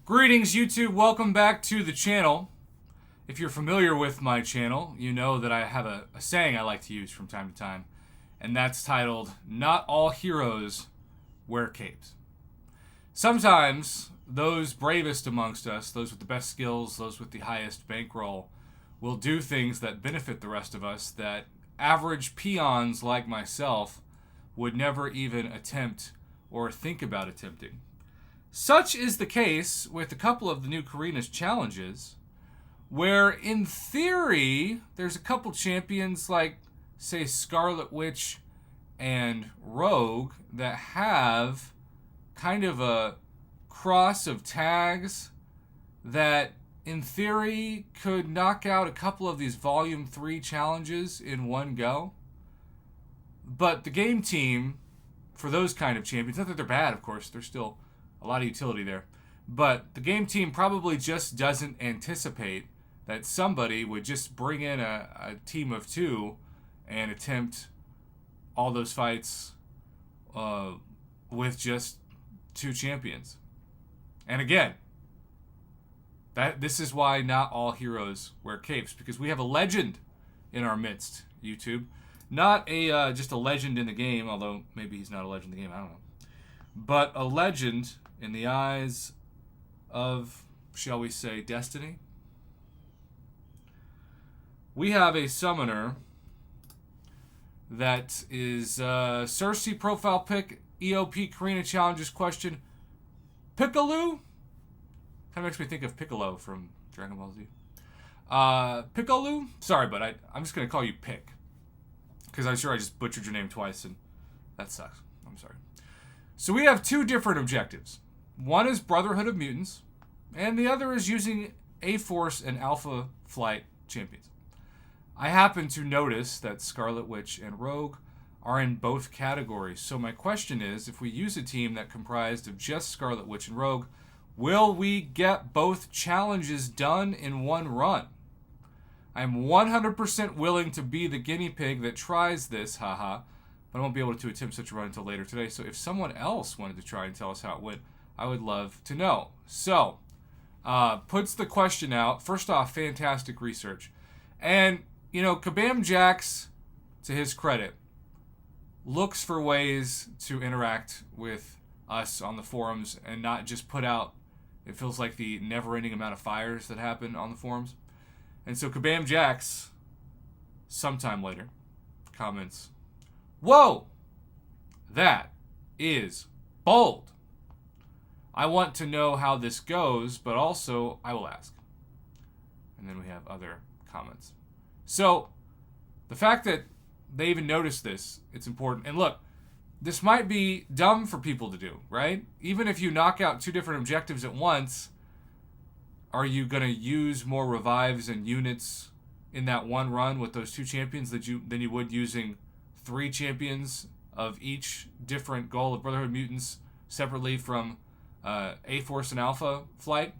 Greetings, YouTube. Welcome back to the channel. If you're familiar with my channel, you know that I have a saying I like to use from time to time, and that's titled, "Not all heroes wear capes." Sometimes those bravest amongst us, those with the best skills, those with the highest bankroll, will do things that benefit the rest of us that average peons like myself would never even attempt or think about attempting. Such is the case with a couple of the new Karina's challenges, where in theory, there's a couple champions like, say, Scarlet Witch and Rogue that have kind of a cross of tags that in theory could knock out a couple of these Volume 3 challenges in one go. But the game team, for those kind of champions, not that they're bad, of course, there's still a lot of utility there, but the game team probably just doesn't anticipate that somebody would just bring in a team of two and attempt all those fights with just two champions. And again, this is why not all heroes wear capes, because we have a legend in our midst, YouTube. Not just a legend in the game, although maybe he's not a legend in the game, I don't know. But a legend in the eyes of, shall we say, destiny. We have a summoner that is Cersei profile pick, EOP Karina challenges question, Piccolo? Kind of makes me think of Piccolo from Dragon Ball Z. Piccolo? Sorry, but I'm just going to call you Pick, because I'm sure I just butchered your name twice, and that sucks. I'm sorry. So we have two different objectives. One is Brotherhood of Mutants, and the other is using A-Force and Alpha Flight champions. I happen to notice that Scarlet Witch and Rogue are in both categories, so my question is, if we use a team that comprised of just Scarlet Witch and Rogue, will we get both challenges done in one run? I'm 100% willing to be the guinea pig that tries this, haha, but I won't be able to attempt such a run until later today, so if someone else wanted to try and tell us how it went, I would love to know. So, puts the question out. First off, fantastic research. And, Kabam Jax, to his credit, looks for ways to interact with us on the forums and not just put out, it feels like, the never-ending amount of fires that happen on the forums. And so Kabam Jax, sometime later, comments, "Whoa! That is bold. I want to know how this goes, but also I will ask." And then we have other comments. So, the fact that they even noticed this, it's important. And look, this might be dumb for people to do, right? Even if you knock out two different objectives at once, are you going to use more revives and units in that one run with those two champions than you would using three champions of each different goal of Brotherhood of Mutants separately from A-Force and Alpha Flight?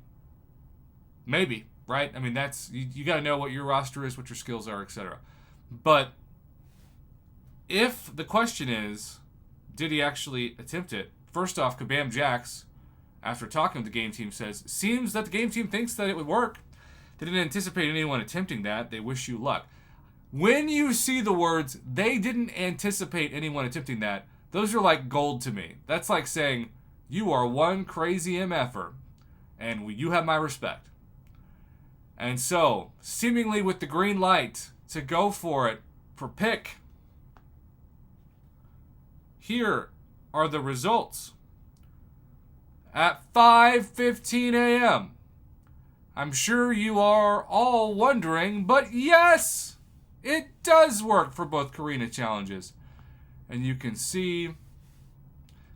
Maybe, right? I mean, that's you got to know what your roster is, what your skills are, etc. But if the question is, did he actually attempt it? First off, Kabam Jax, after talking to the game team, says, seems that the game team thinks that it would work. They didn't anticipate anyone attempting that. They wish you luck. When you see the words, they didn't anticipate anyone attempting that, those are like gold to me. That's like saying, you are one crazy MFer, and you have my respect. And so, seemingly with the green light to go for it for Pick, here are the results. At 5:15 a.m. I'm sure you are all wondering, but yes, it does work for both Karina challenges. And you can see,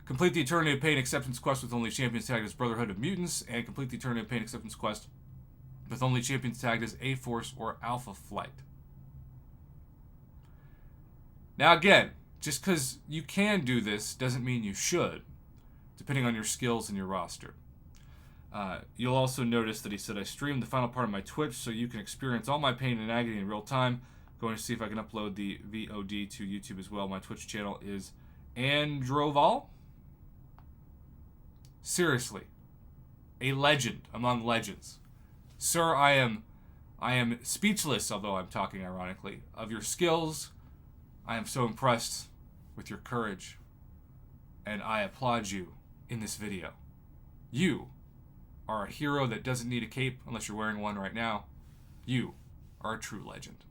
complete the Eternity of Pain acceptance quest with only champions tagged as Brotherhood of Mutants, and complete the Eternity of Pain acceptance quest with only champions tagged as A-Force or Alpha Flight. Now again, just because you can do this doesn't mean you should, depending on your skills and your roster. You'll also notice that he said, I streamed the final part of my Twitch so you can experience all my pain and agony in real time. Going to see if I can upload the VOD to YouTube as well. My Twitch channel is Androval. Seriously, a legend among legends. Sir, I am speechless, although I'm talking ironically, of your skills. I am so impressed with your courage, and I applaud you in this video. You are a hero that doesn't need a cape unless you're wearing one right now. You are a true legend.